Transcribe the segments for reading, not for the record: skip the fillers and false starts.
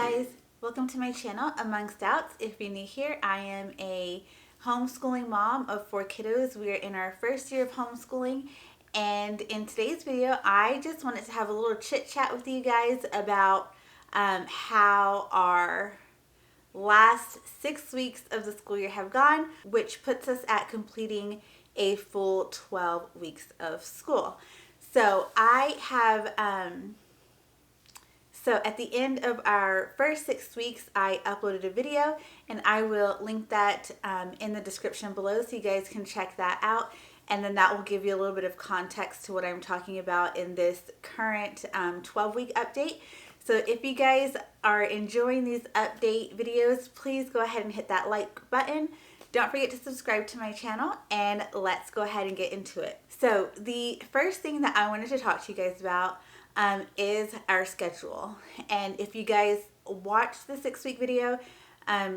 guys, welcome to my channel, Among Stouts. If you're new here, I am a homeschooling mom of 4 kiddos. We are in our first year of homeschooling, and in today's video, I just wanted to have a little chit chat with you guys about how our last 6 weeks of the school year have gone, which puts us at completing a full 12 weeks of school. So I have So at the end of our first 6 weeks, I uploaded a video, and I will link that in the description below so you guys can check that out. And then that will give you a little bit of context to what I'm talking about in this current 12-week update. So if you guys are enjoying these update videos, please go ahead and hit that like button. Don't forget to subscribe to my channel, and let's go ahead and get into it. So the first thing that I wanted to talk to you guys about is our schedule. And if you guys watched the 6-week video,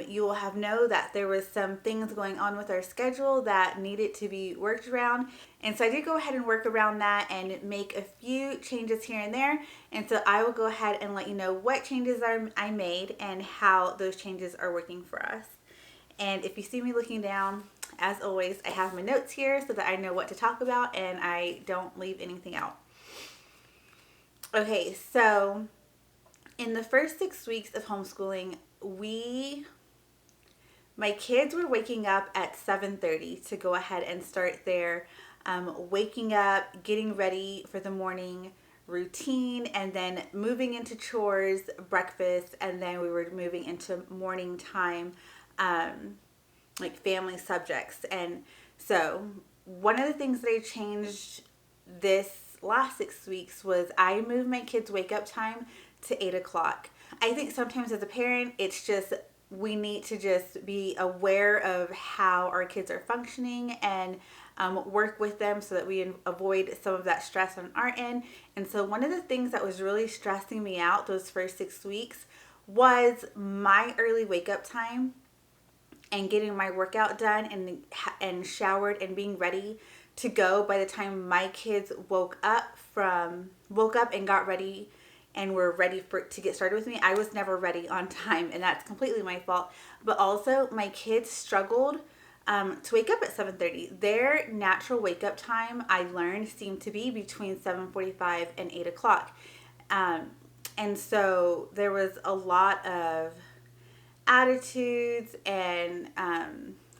you will have know that there was some things going on with our schedule that needed to be worked around. And so I did go ahead and work around that and make a few changes here and there. And so I will go ahead and let you know what changes I made and how those changes are working for us. And if you see me looking down, as always, I have my notes here so that I know what to talk about and I don't leave anything out. Okay, so in the first 6 weeks of homeschooling, my kids were waking up at 7:30 to go ahead and start their waking up, getting ready for the morning routine, and then moving into chores, breakfast, and then we were moving into morning time, like family subjects. And so one of the things that I changed this last 6 weeks was I moved my kids' wake up time to 8 o'clock. I think sometimes as a parent, it's just we need to just be aware of how our kids are functioning and work with them so that we avoid some of that stress on our end. And so one of the things that was really stressing me out those first 6 weeks was my early wake up time and getting my workout done and showered and being ready to go by the time my kids woke up and got ready and were ready to get started with me. I was never ready on time, and that's completely my fault. But also, my kids struggled to wake up at 7:30. Their natural wake up time, I learned, seemed to be between 7:45 and 8 o'clock. And so there was a lot of attitudes and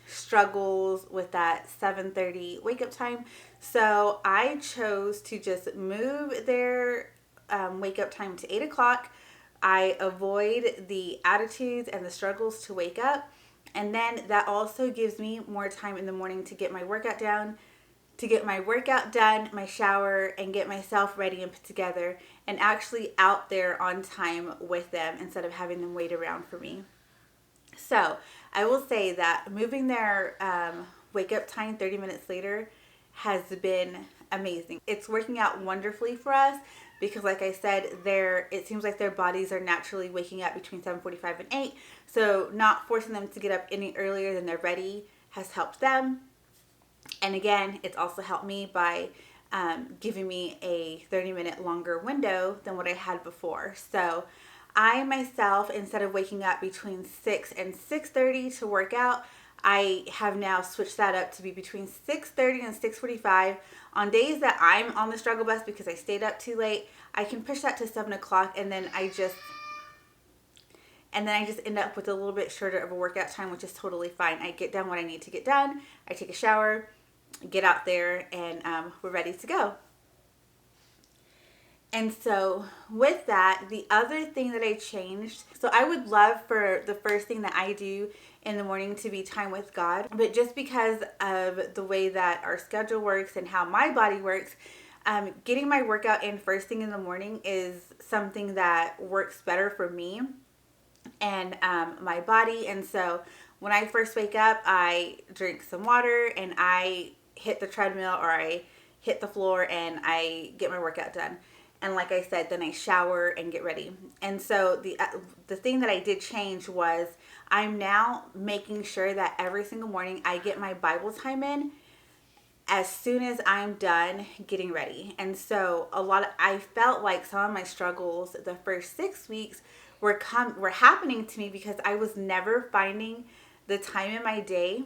struggles with that 7:30 wake up time. So I chose to just move their wake up time to 8 o'clock. I avoid the attitudes and the struggles to wake up. And then that also gives me more time in the morning to get my workout done, my shower, and get myself ready and put together and actually out there on time with them instead of having them wait around for me. So I will say that moving their wake up time 30 minutes later has been amazing. It's working out wonderfully for us because, like I said, it seems like their bodies are naturally waking up between 7:45 and 8. So not forcing them to get up any earlier than they're ready has helped them. And again, it's also helped me by giving me a 30-minute longer window than what I had before. So I myself, instead of waking up between 6 and 6:30 to work out, I have now switched that up to be between 6:30 and 6:45. On days that I'm on the struggle bus because I stayed up too late, I can push that to 7 o'clock, and then I just end up with a little bit shorter of a workout time, which is totally fine. I get done what I need to get done. I take a shower, get out there, and we're ready to go. And so with that, the other thing that I changed, so I would love for the first thing that I do in the morning to be time with God. But just because of the way that our schedule works and how my body works, getting my workout in first thing in the morning is something that works better for me and my body. And so when I first wake up, I drink some water and I hit the treadmill or I hit the floor and I get my workout done. And like I said, then I shower and get ready. And so the thing that I did change was I'm now making sure that every single morning I get my Bible time in as soon as I'm done getting ready. And so I felt like some of my struggles the first 6 weeks were happening to me because I was never finding the time in my day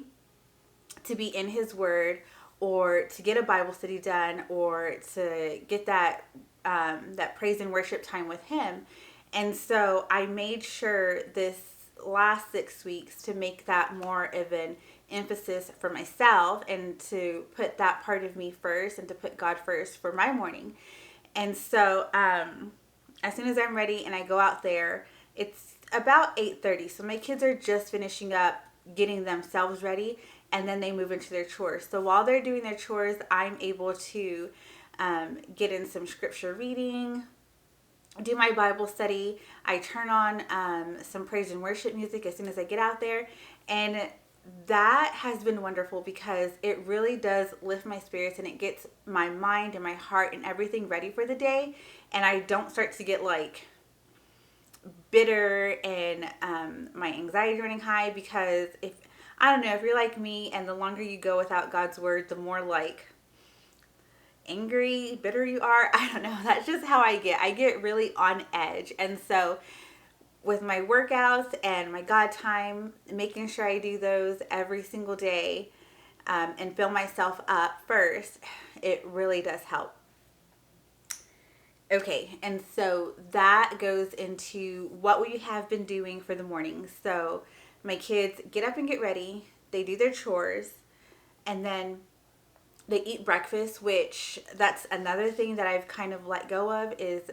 to be in His Word, or to get a Bible study done, or to get that that praise and worship time with Him. And so I made sure this last 6 weeks to make that more of an emphasis for myself, and to put that part of me first, and to put God first for my morning. And so as soon as I'm ready and I go out there, it's about 8:30. So my kids are just finishing up getting themselves ready, and then they move into their chores. So while they're doing their chores, I'm able to get in some scripture reading, do my Bible study. I turn on some praise and worship music as soon as I get out there. And that has been wonderful, because it really does lift my spirits, and it gets my mind and my heart and everything ready for the day. And I don't start to get like bitter and my anxiety running high, because I don't know, if you're like me, and the longer you go without God's word, the more like angry, bitter you are. I don't know. That's just how I get. I get really on edge. And so with my workouts and my God time, making sure I do those every single day, and fill myself up first, it really does help. Okay, and so that goes into what we have been doing for the morning. So my kids get up and get ready, they do their chores, and then they eat breakfast, which that's another thing that I've kind of let go of, is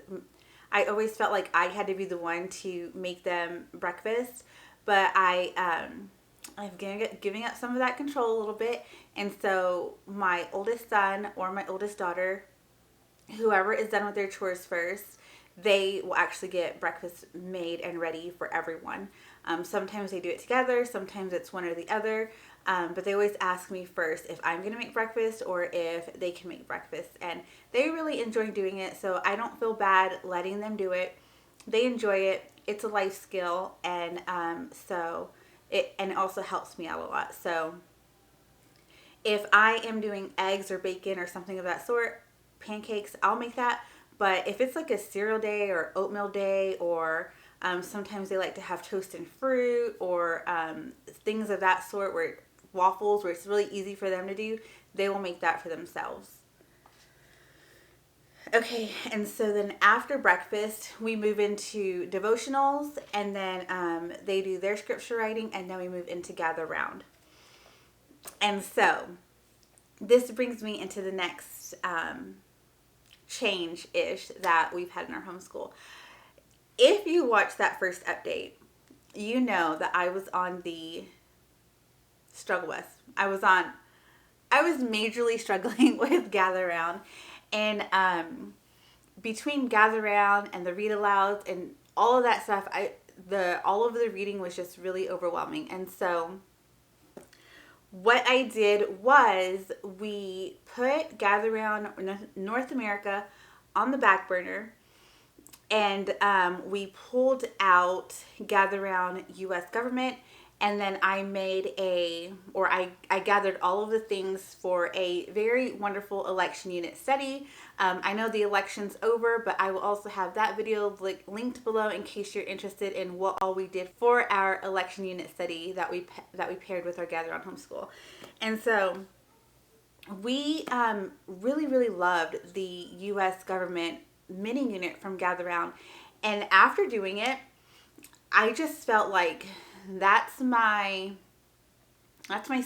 I always felt like I had to be the one to make them breakfast, but I'm giving up some of that control a little bit. And so my oldest son or my oldest daughter, whoever is done with their chores first, they will actually get breakfast made and ready for everyone. Sometimes they do it together, sometimes it's one or the other, but they always ask me first if I'm going to make breakfast or if they can make breakfast. And they really enjoy doing it, so I don't feel bad letting them do it. They enjoy it. It's a life skill, and so it also helps me out a lot. So if I am doing eggs or bacon or something of that sort, pancakes, I'll make that. But if it's like a cereal day or oatmeal day, or sometimes they like to have toast and fruit, or things of that sort, where waffles, where it's really easy for them to do, they will make that for themselves. Okay, and so then after breakfast, we move into devotionals, and then they do their scripture writing, and then we move into gather round. And so this brings me into the next change-ish that we've had in our homeschool. If you watched that first update, you know that I was on the struggle bus. I was majorly struggling with gather round, and between gather round and the read alouds and all of that stuff, all of the reading was just really overwhelming. And so what I did was, we put Gather Round North America on the back burner, and we pulled out Gather Round U.S. government, and then I gathered all of the things for a very wonderful election unit study. I know the election's over, but I will also have that video linked below in case you're interested in what all we did for our election unit study that we paired with our Gather on Homeschool. And so we really, really loved the U.S. government mini unit from Gather Round. And after doing it, I just felt like that's my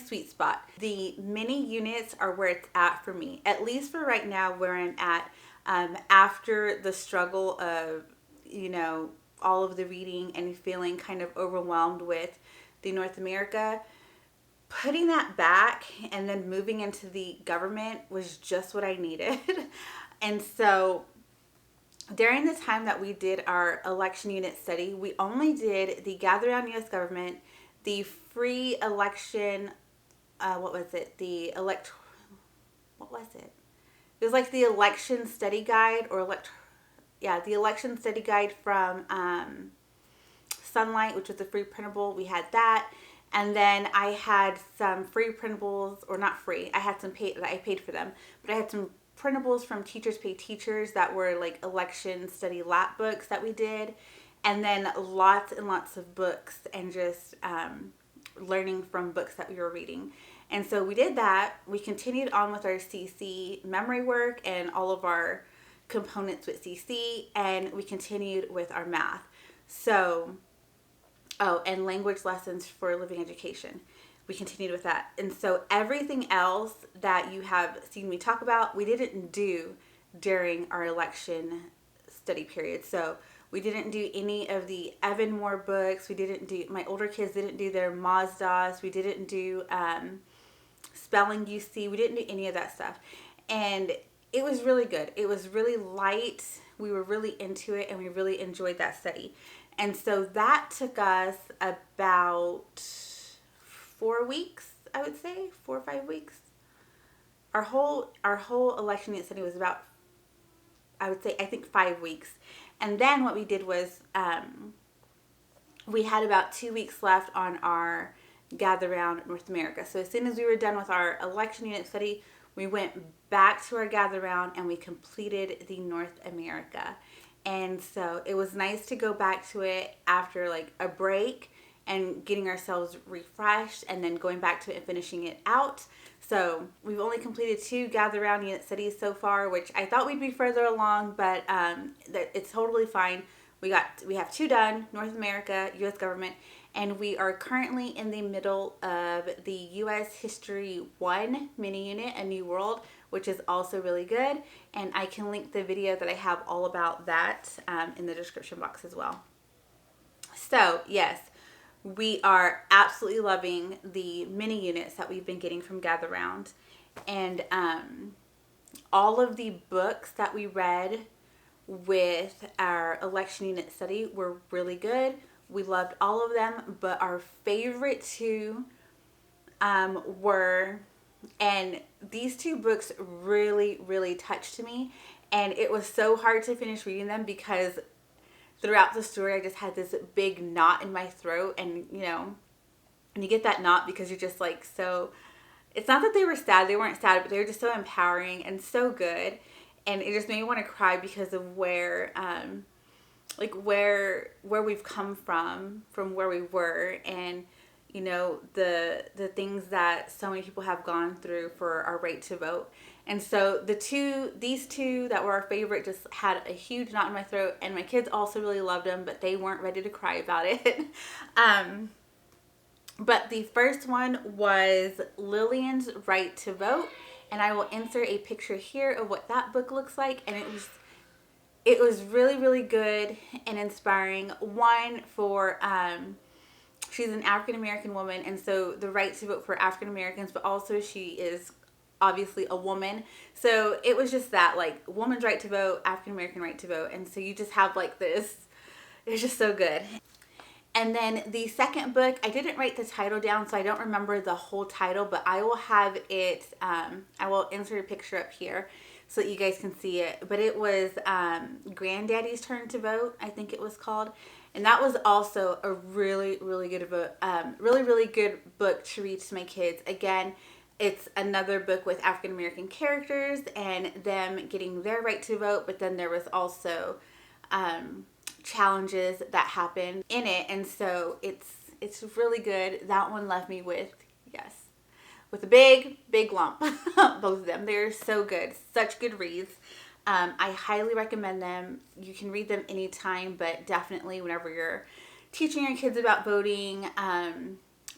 sweet spot. The mini units are where it's at for me, at least for right now, where I'm at, after the struggle of, all of the reading and feeling kind of overwhelmed with the North America. Putting that back and then moving into the government was just what I needed. And so during the time that we did our election unit study, we only did the Gather Round U.S. government, the free election, It was like the election study guide, the election study guide from Sunlight, which was a free printable. We had that. And then I had some free printables, or not free, I had some that I paid for them, but I had some printables from Teachers Pay Teachers that were like election study lap books that we did. and then lots and lots of books and just learning from books that we were reading. And so we did that. We continued on with our CC memory work and all of our components with CC, and we continued with our math. So, oh, and language lessons for living education. We continued with that. And so everything else that you have seen me talk about, we didn't do during our election study period. So we didn't do any of the Evan Moore books. We didn't do, my older kids didn't do their Mazdas. We didn't do spelling UC. We didn't do any of that stuff. And it was really good. It was really light. We were really into it, and we really enjoyed that study. And so that took us about 4 weeks, I would say, 4 or 5 weeks. Our whole election unit study was about, I would say, I think 5 weeks. And then what we did was we had about 2 weeks left on our Gather Round North America. So as soon as we were done with our election unit study, we went back to our Gather Round and we completed the North America. And so it was nice to go back to it after like a break and getting ourselves refreshed and then going back to it and finishing it out. So we've only completed 2 Gather Round unit studies so far, which I thought we'd be further along, but it's totally fine. We have 2 done, North America, U.S. government, and we are currently in the middle of the U.S. History 1 mini unit, A New World, which is also really good. And I can link the video that I have all about that in the description box as well. So yes, we are absolutely loving the mini units that we've been getting from Gather Round. And all of the books that we read with our election unit study were really good. We loved all of them, but our favorite 2 were, and these 2 books really, really touched me. And it was so hard to finish reading them because throughout the story, I just had this big knot in my throat. And, you know, and you get that knot because you're just like, so, it's not that they were sad. They weren't sad, but they were just so empowering and so good. And it just made me want to cry because of where we've come from where we were, and you know the things that so many people have gone through for our right to vote. And so these two that were our favorite just had a huge knot in my throat, and my kids also really loved them, but they weren't ready to cry about it. But the first one was Lillian's Right to Vote, and I will insert a picture here of what that book looks like. And it was really, really good and inspiring. One, for she's an African American woman, and so the right to vote for African Americans, but also she is obviously a woman. So it was just that, like, woman's right to vote, African American right to vote. And so you just have like this, it was just so good. And then the second book, I didn't write the title down, so I don't remember the whole title, but I will have it, I will insert a picture up here so that you guys can see it. But it was Granddaddy's Turn to Vote, I think it was called. And that was also a really, really good book, really good book to read to my kids. Again, it's another book with African American characters and them getting their right to vote, but then there was also challenges that happened in it. And so it's really good. That one left me with a big lump. Both of them, they're so good, such good reads. I highly recommend them. You can read them anytime, but definitely whenever you're teaching your kids about voting,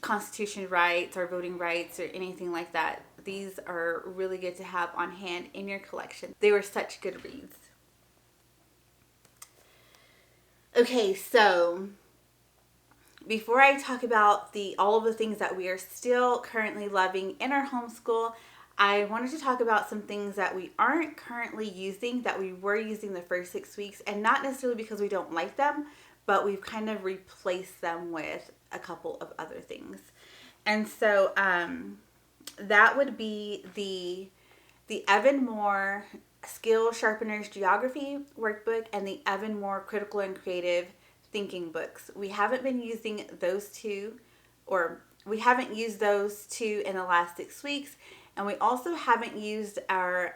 constitution rights or voting rights or anything like that, these are really good to have on hand in your collection. They were such good reads. Okay, so before I talk about all of the things that we are still currently loving in our homeschool, I wanted to talk about some things that we aren't currently using that we were using the first 6 weeks, and not necessarily because we don't like them, but we've kind of replaced them with a couple of other things. And so that would be the Evan Moore Skill Sharpeners Geography workbook and the Evan Moore Critical and Creative Thinking books. We haven't been using those two, or we haven't used those two in the last 6 weeks. And we also haven't used our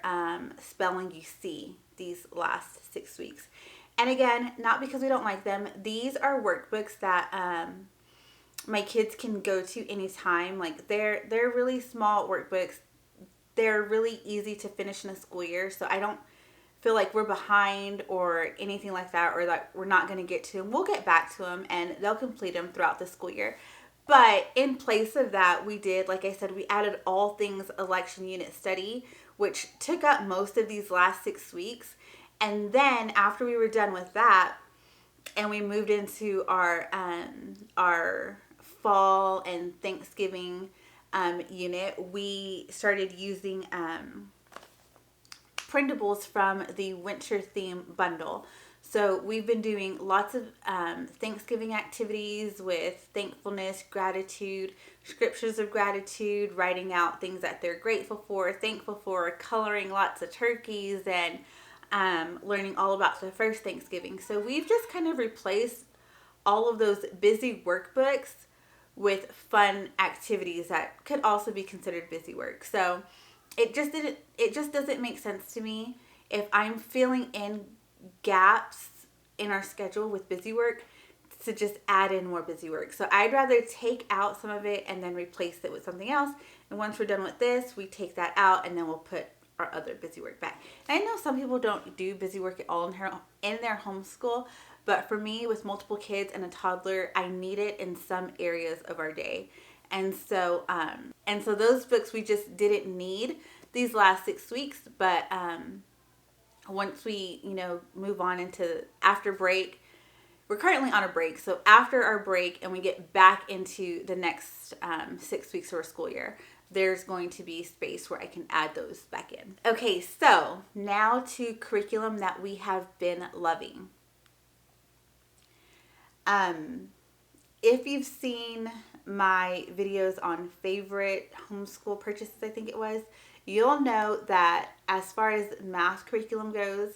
spelling UC these last 6 weeks. And again, not because we don't like them. These are workbooks that my kids can go to anytime. Like they're really small workbooks. They're really easy to finish in a school year. So I don't feel like we're behind or anything like that, or that we're not going to get to them. We'll get back to them and they'll complete them throughout the school year. But in place of that, we did, like I said, we added all things election unit study, which took up most of these last 6 weeks. And then after we were done with that, and we moved into our fall and Thanksgiving unit, we started using printables from the winter theme bundle. So we've been doing lots of Thanksgiving activities with thankfulness, gratitude, scriptures of gratitude, writing out things that they're grateful for, thankful for, coloring lots of turkeys, and learning all about the first Thanksgiving. So we've just kind of replaced all of those busy workbooks with fun activities that could also be considered busy work. So it just doesn't make sense to me if I'm filling in gaps in our schedule with busy work to just add in more busy work. So I'd rather take out some of it and then replace it with something else. And once we're done with this, we take that out and then we'll put our other busy work back. And I know some people don't do busy work at all in their homeschool, but for me, with multiple kids and a toddler, I need it in some areas of our day. And so those books we just didn't need these last 6 weeks, but once we, move on into after break, we're currently on a break. So after our break and we get back into the next 6 weeks of our school year, there's going to be space where I can add those back in. Okay, so now to curriculum that we have been loving. If you've seen my videos on favorite homeschool purchases, I think it was, you'll know that as far as math curriculum goes,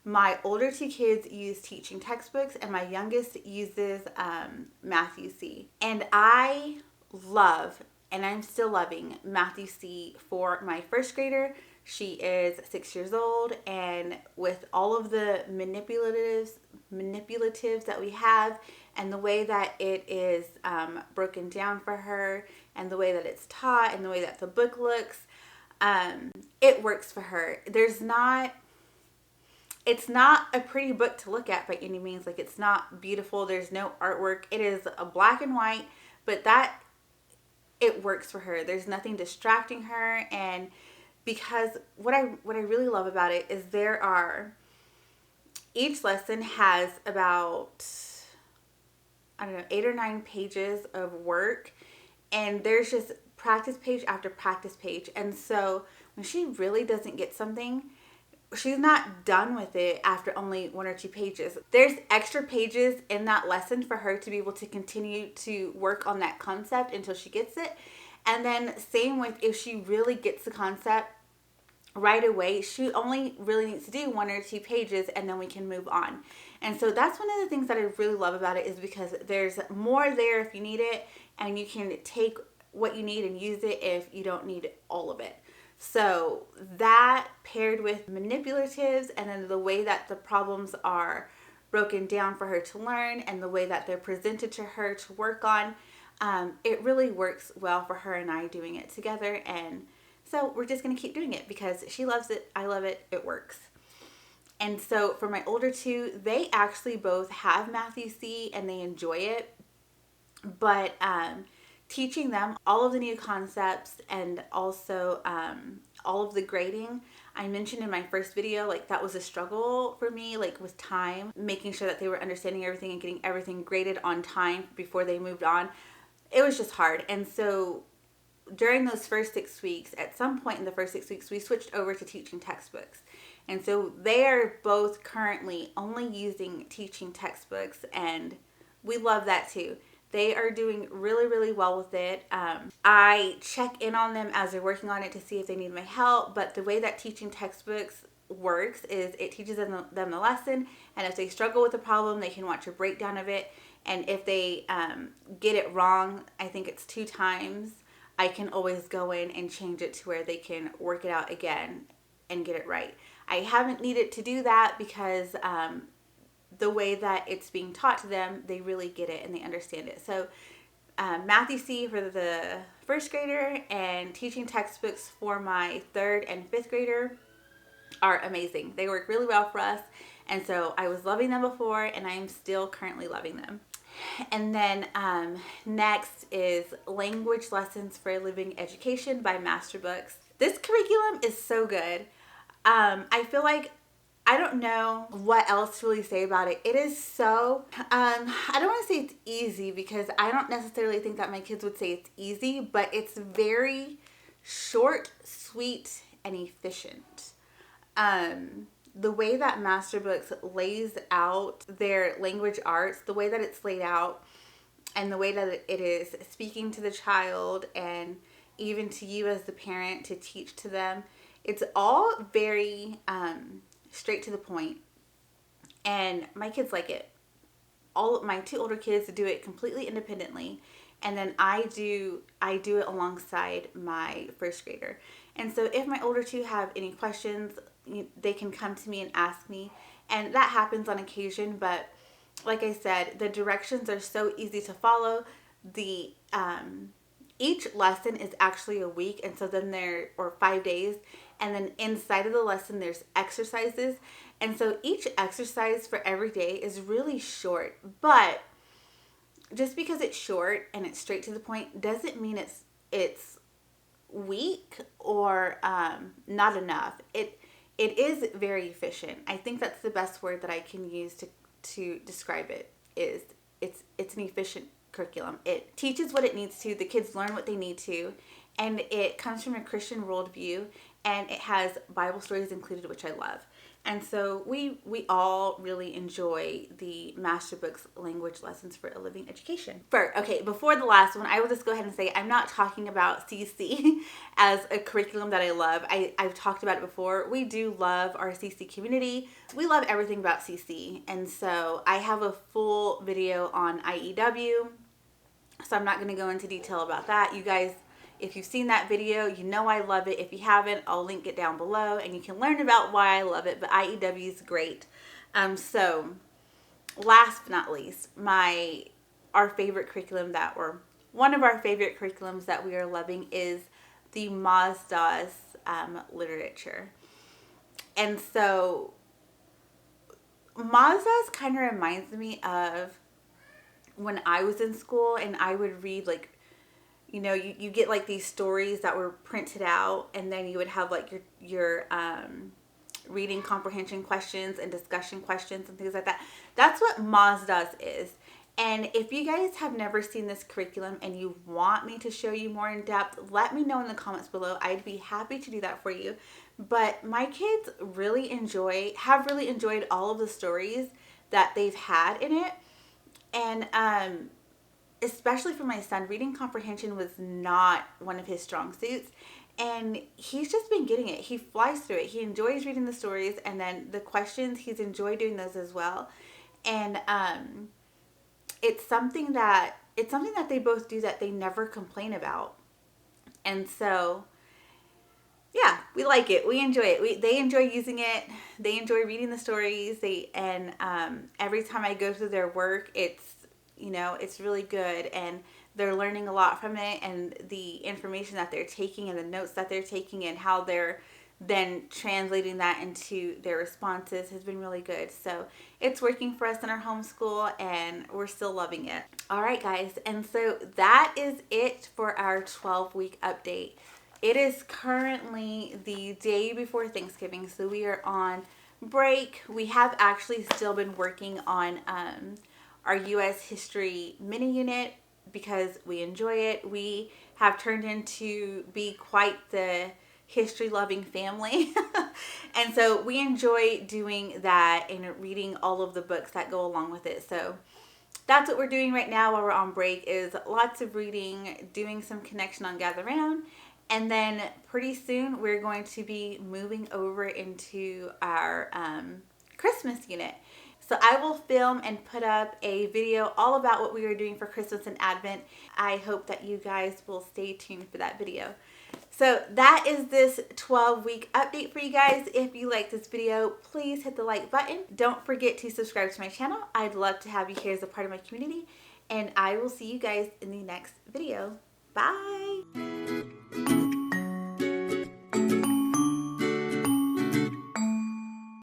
my older 2 kids use teaching textbooks and my youngest uses Matthew C. And I love, and I'm still loving, Matthew C for my first grader. She is 6 years old, and with all of the manipulatives that we have, and the way that it is broken down for her, and the way that it's taught, and the way that the book looks, it works for her. It's not a pretty book to look at by any means. Like, it's not beautiful. There's no artwork. It is a black and white, but it works for her. There's nothing distracting her. And because what I really love about it is each lesson has about, 8 or 9 pages of work, and there's just practice page after practice page. And so when she really doesn't get something, she's not done with it after only 1 or 2 pages. There's extra pages in that lesson for her to be able to continue to work on that concept until she gets it. And then same with if she really gets the concept right away, she only really needs to do 1 or 2 pages and then we can move on. And so that's one of the things that I really love about it, is because there's more there if you need it, and you can take what you need and use it if you don't need all of it. So that paired with manipulatives, and then the way that the problems are broken down for her to learn, and the way that they're presented to her to work on, it really works well for her and I doing it together. And so we're just going to keep doing it because she loves it, I love it, it works. And so for my older 2, they actually both have Matthew C and they enjoy it. But teaching them all of the new concepts and also all of the grading, I mentioned in my first video, like that was a struggle for me, like with time, making sure that they were understanding everything and getting everything graded on time before they moved on. It was just hard. And so during those first 6 weeks, at some point in the first 6 weeks, we switched over to teaching textbooks. And so they are both currently only using teaching textbooks, and we love that too. They are doing really, really well with it. I check in on them as they're working on it to see if they need my help, but the way that teaching textbooks works is it teaches them the lesson, and if they struggle with a problem, they can watch a breakdown of it. And if they get it wrong, I think it's 2 times, I can always go in and change it to where they can work it out again and get it right. I haven't needed to do that because the way that it's being taught to them, they really get it and they understand it. So Matthew C for the first grader and teaching textbooks for my third and fifth grader are amazing. They work really well for us. And so I was loving them before, and I am still currently loving them. And then next is Language Lessons for a Living Education by Masterbooks. This curriculum is so good. I feel like I don't know what else to really say about it. It is so, I don't want to say it's easy because I don't necessarily think that my kids would say it's easy, but it's very short, sweet, and efficient. The way that Masterbooks lays out their language arts, the way that it's laid out, and the way that it is speaking to the child and even to you as the parent to teach to them, it's all very straight to the point. And my kids like it. All of my two older kids do it completely independently, and then I do it alongside my first grader. And so if my older two have any questions, they can come to me and ask me, and that happens on occasion. But like I said, the directions are so easy to follow. The each lesson is actually a week, and so then or 5 days, and then inside of the lesson there's exercises, and so each exercise for every day is really short. But just because it's short and it's straight to the point doesn't mean it's weak or not enough. It is very efficient. I think that's the best word that I can use to describe it. Is it's an efficient curriculum. It teaches what it needs to. The kids learn what they need to, and it comes from a Christian worldview, and it has Bible stories included, which I love. And so we all really enjoy the Masterbooks Language Lessons for a Living Education. Before the last one, I will just go ahead and say I'm not talking about CC as a curriculum that I love. I've talked about it before. We do love our CC community. We love everything about CC. And so I have a full video on IEW. So I'm not going to go into detail about that. You guys, if you've seen that video, you know I love it. If you haven't, I'll link it down below and you can learn about why I love it. But IEW is great. So last but not least, our favorite curriculum one of our favorite curriculums that we are loving is the Mazda's literature. And so Mazda's kind of reminds me of when I was in school and I would read you get like these stories that were printed out, and then you would have like your reading comprehension questions and discussion questions and things like that. That's what Mazda's is. And if you guys have never seen this curriculum and you want me to show you more in depth, let me know in the comments below. I'd be happy to do that for you. But my kids have really enjoyed all of the stories that they've had in it. And especially for my son, reading comprehension was not one of his strong suits, and he's just been getting it. He flies through it. He enjoys reading the stories, and then the questions, he's enjoyed doing those as well. And it's something that they both do that they never complain about. And so yeah, we like it. We enjoy it. They enjoy using it. They enjoy reading the stories. Every time I go through their work, it's really good, and they're learning a lot from it, and the information that they're taking and the notes that they're taking and how they're then translating that into their responses has been really good. So it's working for us in our homeschool, and we're still loving it. All right, guys. And so that is it for our 12-week update. It is currently the day before Thanksgiving, so we are on break. We have actually still been working on our U.S. history mini unit because we enjoy it. We have turned into be quite the history-loving family. And so we enjoy doing that and reading all of the books that go along with it. So that's what we're doing right now while we're on break, is lots of reading, doing some connection on Gather Round. And then pretty soon we're going to be moving over into our Christmas unit. So I will film and put up a video all about what we are doing for Christmas and Advent. I hope that you guys will stay tuned for that video. So that is this 12-week update for you guys. If you like this video, please hit the like button. Don't forget to subscribe to my channel. I'd love to have you here as a part of my community. And I will see you guys in the next video. Bye.